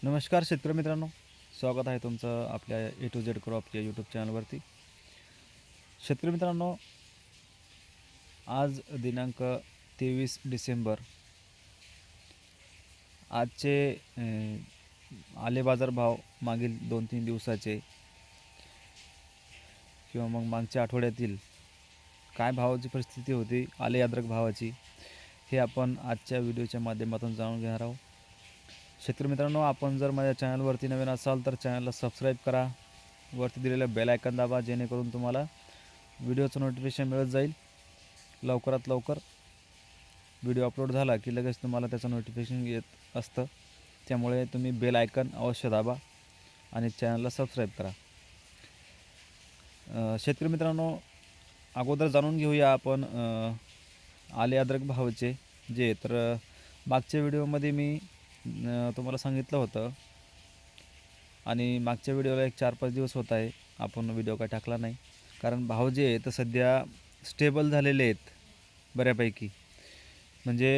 नमस्कार शेतकरी मित्रांनो, स्वागत आहे तुमचं आपल्या ए टू झेड क्रॉप या यूट्यूब चॅनलवरती. शेतकरी मित्रांनो, आज दिनांक 23 डिसेंबर. आजचे आले बाजार भाव मागील 2-3 दिवसाचे किंवा मग मागच्या आठवड्यातील काय भावाची परिस्थिती होती आले अद्रक भावाची, हे आपण आजच्या व्हिडिओच्या माध्यमातून जाणून घेणार आहोत. शेतकरी मित्रांनो, आपण जर माझ्या चॅनलवरती नवीन असाल तर चॅनलला सबस्क्राईब करा, वरती दिलेलं बेल आयकॉन दाबा, जेणेकरून तुम्हाला व्हिडिओचं नोटिफिकेशन मिळत जाईल. लवकरात लवकर व्हिडिओ अपलोड झाला की लगेच तुम्हाला त्याचं नोटिफिकेशन येत असतं. त्यामुळे तुम्ही बेल आयकॉन अवश्य दाबा आणि चॅनलला सबस्क्राईब करा. शेतकरी मित्रांनो, अगोदर जाणून घेऊया आपण आले अद्रक भावाचे जे तर मागच्या व्हिडिओमध्ये मी तुम्हाला सांगितलं होतं आणि मागच्या व्हिडिओला एक 4-5 दिवस होत आहे आपण व्हिडिओ काय टाकला नाही, कारण भाव जे आहे तर सध्या स्टेबल झालेले आहेत बऱ्यापैकी. म्हणजे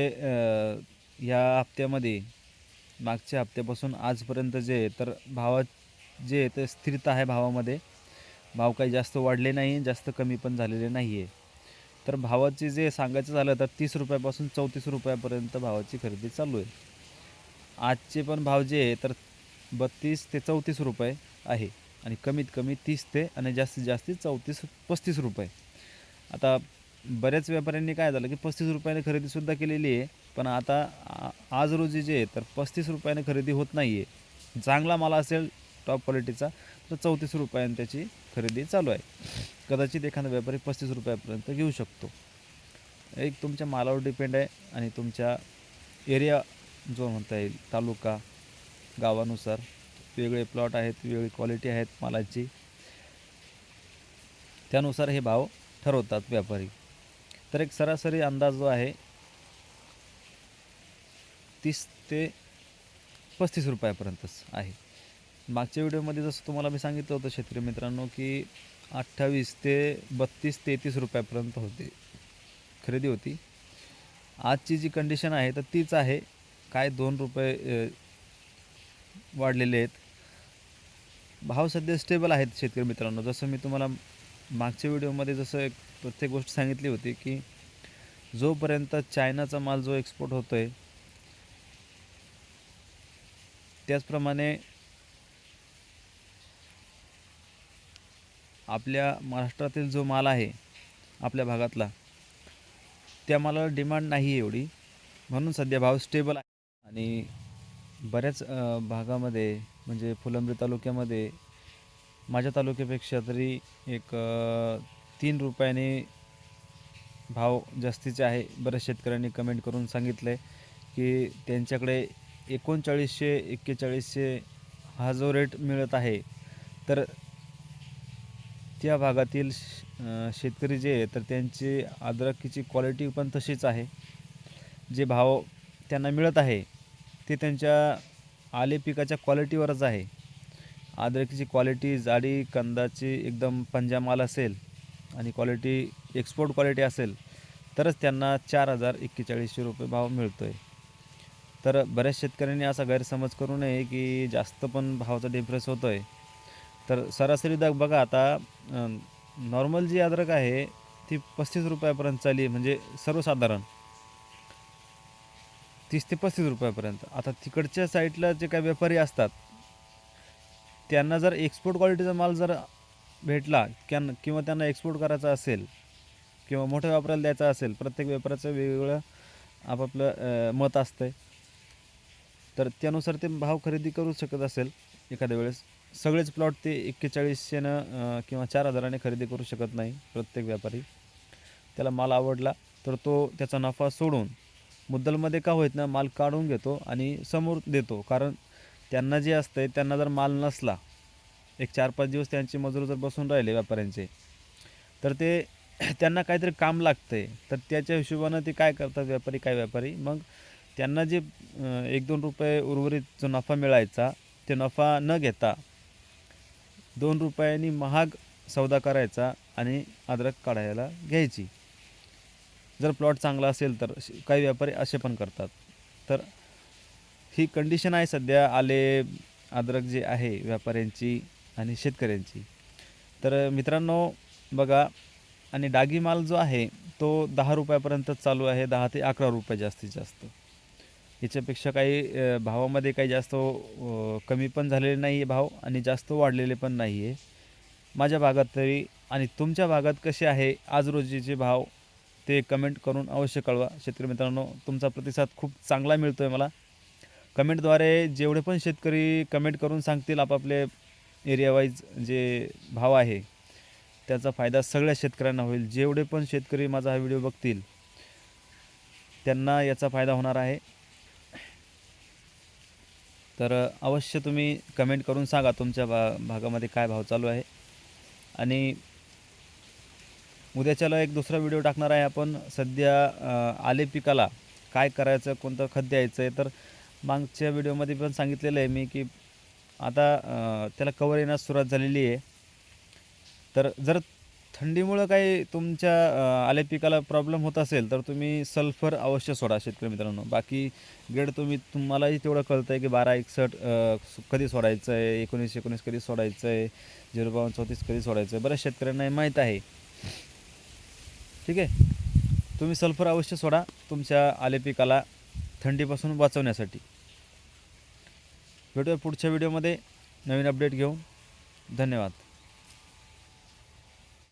या हप्त्यामध्ये मागच्या हप्त्यापासून आजपर्यंत जे आहे तर भावात जे आहे ते स्थिरता आहे भावामध्ये. भाव काही जास्त वाढले नाही, जास्त कमी पण झालेले नाही आहे. तर भावाचे जे सांगायचं झालं तर 30 रुपयापासून 34 रुपयापर्यंत भावाची खरेदी चालू आहे. आजचे पण भाव जे आहे तर 32 ते 34 रुपये आहे आणि कमीत कमी 30 ते आणि जास्तीत जास्त 34-35 रुपये. आता बऱ्याच व्यापाऱ्यांनी काय झालं की 35 रुपयाने खरेदीसुद्धा केलेली आहे, पण आता आज रोजी जे आहे तर 35 रुपयाने खरेदी होत नाही आहे. चांगला माल असेल टॉप क्वालिटीचा तर 34 रुपयाने त्याची खरेदी चालू आहे. कदाचित एखादा व्यापारी 35 रुपयापर्यंत घेऊ शकतो. एक तुमच्या मालावर डिपेंड आहे आणि तुमच्या एरिया जो म्हणता येईल, तालुका गावानुसार वेगळे प्लॉट आहेत, वेगळी क्वालिटी आहेत मालाची, त्यानुसार हे भाव ठरवतात व्यापारी. तर एक सरासरी अंदाज जो आहे 30 ते 35 रुपयापर्यंतच आहे. मागच्या व्हिडिओमध्ये जसं तुम्हाला मी सांगितलं होतं शेतकरी मित्रांनो की 28 ते 32-33 रुपयापर्यंत होते खरेदी होती. आजची जी कंडिशन आहे तर तीच आहे. काय 2 रुपये वाढलेले आहेत. भाव सध्या स्टेबल आहेत शेतकरी मित्रांनो. जसं मी तुम्हाला मागच्या व्हिडिओमध्ये जसं एक प्रत्येक गोष्ट सांगितली होती की जोपर्यंत चायनाचा माल जो एक्सपोर्ट होतो आहे, त्याचप्रमाणे आपल्या महाराष्ट्रातील जो माल आहे आपल्या भागातला, त्या मालाला डिमांड नाही आहे एवढी, म्हणून सध्या भाव स्टेबल आहे. आणि बऱ्याच भागामध्ये म्हणजे फुलंब्री तालुक्यामध्ये माझ्या तालुक्यापेक्षा तरी एक 3 रुपयाने भाव जास्तीचे आहे. बऱ्याच शेतकऱ्यांनी कमेंट करून सांगितलं आहे की त्यांच्याकडे 3900-4100 हा जो रेट मिळत आहे, तर त्या भागातील शेतकरी जे आहे तर त्यांची अद्रकीची क्वालिटी पण तशीच आहे. जे भाव त्यांना मिळत आहे ते त्यांच्या आले पिकाच्या क्वालिटीवरच आहे. अद्रकीची क्वालिटी, जाडी, कंदाची एकदम पंजा माल असेल आणि क्वालिटी एक्सपोर्ट क्वालिटी असेल तरच त्यांना 4000-4100 रुपये भाव मिळतो आहे. तर बऱ्याच शेतकऱ्यांनी असा गैरसमज करू नये की जास्त पण भावाचा डिफरन्स होतो आहे. तर सरासरी बघा आता नॉर्मल जी अद्रक आहे ती 35 रुपयापर्यंत चालली, म्हणजे सर्वसाधारण 30 ते 35 रुपयापर्यंत. आता तिकडच्या साईडला जे काही व्यापारी असतात त्यांना जर एक्सपोर्ट क्वालिटीचा माल जर भेटला किंवा त्यांना एक्सपोर्ट करायचा असेल किंवा मोठ्या व्यापाऱ्याला द्यायचा असेल, प्रत्येक व्यापाऱ्याचं वेगवेगळं आपापलं मत असतं आहे, तर त्यानुसार ते भाव खरेदी करू शकत असेल. एखाद्या वेळेस सगळेच प्लॉट ते 4100 किंवा 4000 खरेदी करू शकत नाही प्रत्येक व्यापारी. त्याला माल आवडला तर तो त्याचा नफा सोडून मुद्दलमध्ये का होत ना माल काढून घेतो आणि समोर देतो. कारण त्यांना जे असतं आहे, त्यांना जर माल नसला, एक 4-5 दिवस त्यांचे मजूर जर बसून राहिले व्यापाऱ्यांचे, तर ते त्यांना काहीतरी काम लागतं आहे, तर त्याच्या हिशोबानं ते काय करतात व्यापारी, काय व्यापारी मग त्यांना जे 1-2 रुपये उर्वरित जो नफा मिळायचा ते नफा न घेता 2 रुपयांनी महाग सौदा करायचा आणि अद्रक काढायला घ्यायची. जर प्लॉट चांगला असेल तर काही व्यापारी असे पण करतात. तर ही कंडिशन आहे सध्या आले अद्रक जे आहे व्यापाऱ्यांची आणि शेतकऱ्यांची. तर मित्रांनो बघा, आणि डागी माल जो आहे तो 10 रुपयापर्यंत चालू आहे, 10 ते 11 रुपये जास्तीत जास्त. याच्यापेक्षा काही भावामध्ये काही जास्त कमी पण झालेले नाही आहे भाव आणि जास्त वाढलेले पण नाही आहे माझ्या भागात तरी. आणि तुमच्या भागात कसे आहे आज रोजीचे भाव ते कमेंट करून अवश्य कळवा. शेतकरी मित्रांनो, तुमचा प्रतिसाद खूप चांगला मिळतो आहे मला. कमेंटद्वारे जेवढे पण शेतकरी कमेंट करून सांगतील आपापले एरिया वाईज जे भाव आहे त्याचा फायदा सगळ्या शेतकऱ्यांना होईल. जेवढे पण शेतकरी माझा हा व्हिडिओ बघतील त्यांना याचा फायदा होणार आहे. तर अवश्य तुम्ही कमेंट करून सांगा तुमच्या भागामध्ये काय भाव चालू आहे. आणि उद्याच्याला एक दुसरा व्हिडिओ टाकणार आहे आपण. सध्या आले पिकाला काय करायचं, कोणतं खत द्यायचं आहे. तर मागच्या व्हिडिओमध्ये पण सांगितलेलं आहे मी की आता त्याला कवर येण्यास सुरुवात झालेली आहे. तर जर थंडीमुळं काही तुमच्या आले पिकाला प्रॉब्लेम होत असेल तर तुम्ही सल्फर अवश्य सोडा शेतकरी मित्रांनो. बाकी ग्रेड तुम्हालाही तेवढं कळतं आहे की 1261 कधी सोडायचं आहे, 1919 कधी सोडायचं आहे, 05234 कधी सोडायचं आहे. बऱ्याच शेतकऱ्यांना माहीत आहे. ठीक आहे, तुम्ही सल्फर अवश्य सोडा तुमच्या आले पिकाला थंडीपासून वाचवण्यासाठी. भेटूया पुढच्या व्हिडिओमध्ये नवीन अपडेट घेऊन. धन्यवाद.